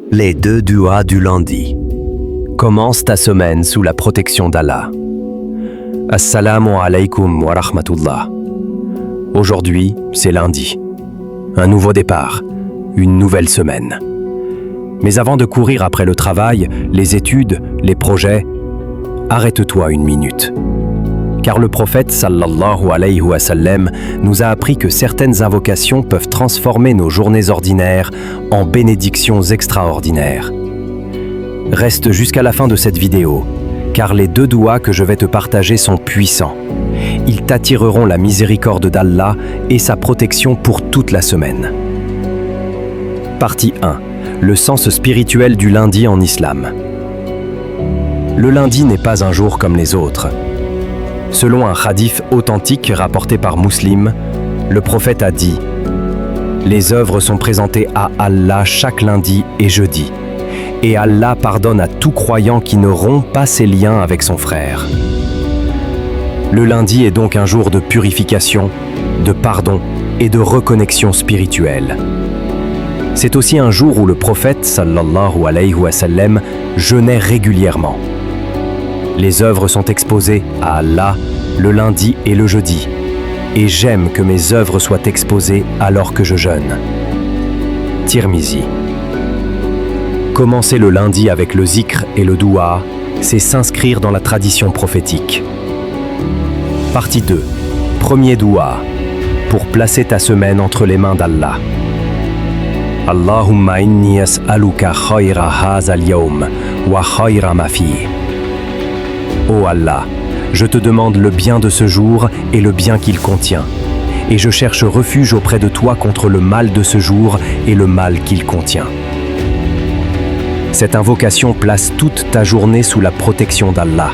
Les 2 duas du lundi. Commence ta semaine sous la protection d'Allah. Assalamu alaikum wa rahmatullah. Aujourd'hui, c'est lundi. Un nouveau départ, une nouvelle semaine. Mais avant de courir après le travail, les études, les projets, arrête-toi une minute. Car le prophète sallallahu alayhi wa sallam nous a appris que certaines invocations peuvent transformer nos journées ordinaires en bénédictions extraordinaires. Reste jusqu'à la fin de cette vidéo, car les 2 doigts que je vais te partager sont puissants. Ils t'attireront la miséricorde d'Allah et sa protection pour toute la semaine. Partie 1. Le sens spirituel du lundi en islam. Le lundi n'est pas un jour comme les autres. Selon un hadith authentique rapporté par Muslim, le prophète a dit « Les œuvres sont présentées à Allah chaque lundi et jeudi, et Allah pardonne à tout croyant qui ne rompt pas ses liens avec son frère. » Le lundi est donc un jour de purification, de pardon et de reconnexion spirituelle. C'est aussi un jour où le prophète sallallahu alayhi wa sallam jeûnait régulièrement. Les œuvres sont exposées à Allah le lundi et le jeudi, et j'aime que mes œuvres soient exposées alors que je jeûne. Tirmizi. Commencer le lundi avec le zikr et le doua, c'est s'inscrire dans la tradition prophétique. Partie 2. Premier doua, pour placer ta semaine entre les mains d'Allah. Allahumma inni as'aluka khayra haza al-yawm wa khayra ma fihi. Ô Allah, je te demande le bien de ce jour et le bien qu'il contient, et je cherche refuge auprès de toi contre le mal de ce jour et le mal qu'il contient. Cette invocation place toute ta journée sous la protection d'Allah.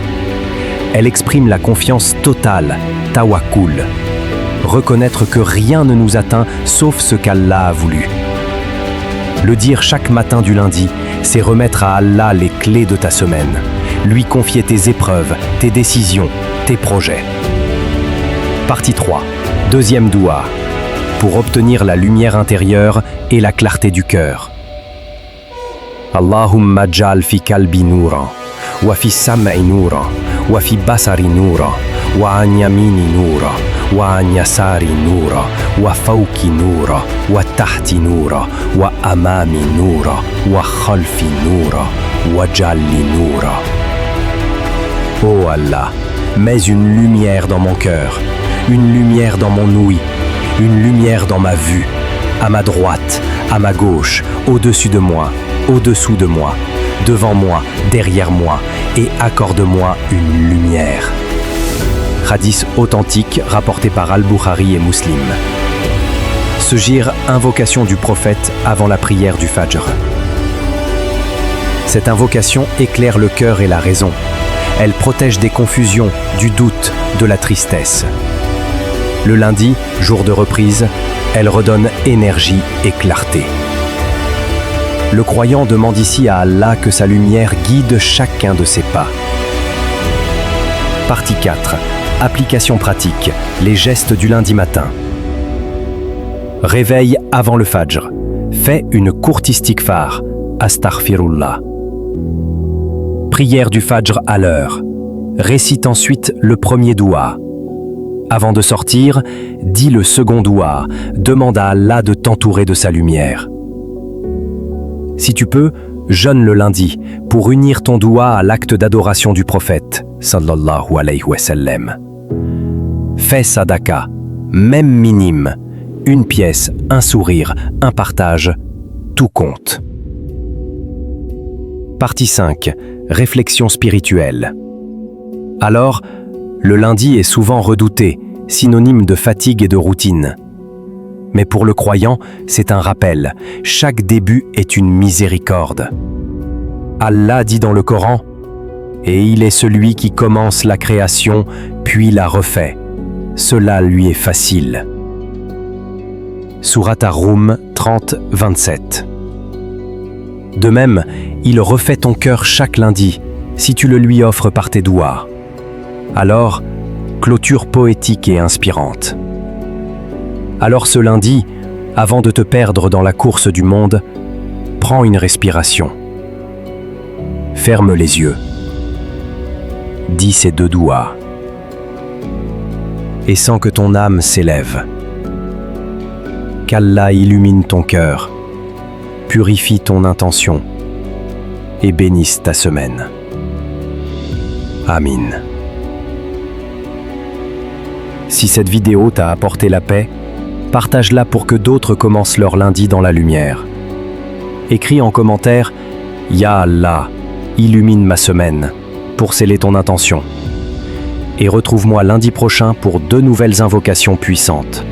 Elle exprime la confiance totale, tawakkul. Reconnaître que rien ne nous atteint sauf ce qu'Allah a voulu. Le dire chaque matin du lundi, c'est remettre à Allah les clés de ta semaine. Lui confier tes épreuves, tes décisions, tes projets. Partie 3. Deuxième doua, pour obtenir la lumière intérieure et la clarté du cœur. Allahumma ja'al fi kalbi nouran, wa fi sam'i nouran, wa fi basari nouran, wa an yamini nouran, wa an yasari nouran, wa fawki nouran, wa tahti nouran, wa amami nouran, wa khalfi nouran, wa jalli nouran. Ô Allah, mets une lumière dans mon cœur, une lumière dans mon ouïe, une lumière dans ma vue, à ma droite, à ma gauche, au-dessus de moi, au-dessous de moi, devant moi, derrière moi, et accorde-moi une lumière. Hadith authentique rapporté par Al-Bukhari et Muslim. Segir, invocation du prophète avant la prière du Fajr. Cette invocation éclaire le cœur et la raison. Elle protège des confusions, du doute, de la tristesse. Le lundi, jour de reprise, elle redonne énergie et clarté. Le croyant demande ici à Allah que sa lumière guide chacun de ses pas. Partie 4. Application pratique, les gestes du lundi matin. Réveil avant le Fajr. Fais une courte istighfar, astaghfirullah. Prière du Fajr à l'heure. Récite ensuite le premier doua. Avant de sortir, dis le second doua. Demande à Allah de t'entourer de sa lumière. Si tu peux, jeûne le lundi pour unir ton doua à l'acte d'adoration du prophète, sallallahu alayhi wa sallam. Fais sadaka, même minime, une pièce, un sourire, un partage, tout compte. Partie 5. Réflexion spirituelle. Alors, le lundi est souvent redouté, synonyme de fatigue et de routine. Mais pour le croyant, c'est un rappel. Chaque début est une miséricorde. Allah dit dans le Coran « Et il est celui qui commence la création, puis la refait. Cela lui est facile. » Sourate Ar-Rum 30, 27. De même, il refait ton cœur chaque lundi, si tu le lui offres par tes doigts. Alors, clôture poétique et inspirante. Alors ce lundi, avant de te perdre dans la course du monde, Prends une respiration. Ferme les yeux. Dis ces 2 douas. Et sens que ton âme s'élève. Qu'Allah illumine ton cœur, purifie ton intention et bénisse ta semaine. Amin. Si cette vidéo t'a apporté la paix, partage-la pour que d'autres commencent leur lundi dans la lumière. Écris en commentaire « Ya Allah, illumine ma semaine » pour sceller ton intention. Et retrouve-moi lundi prochain pour 2 nouvelles invocations puissantes.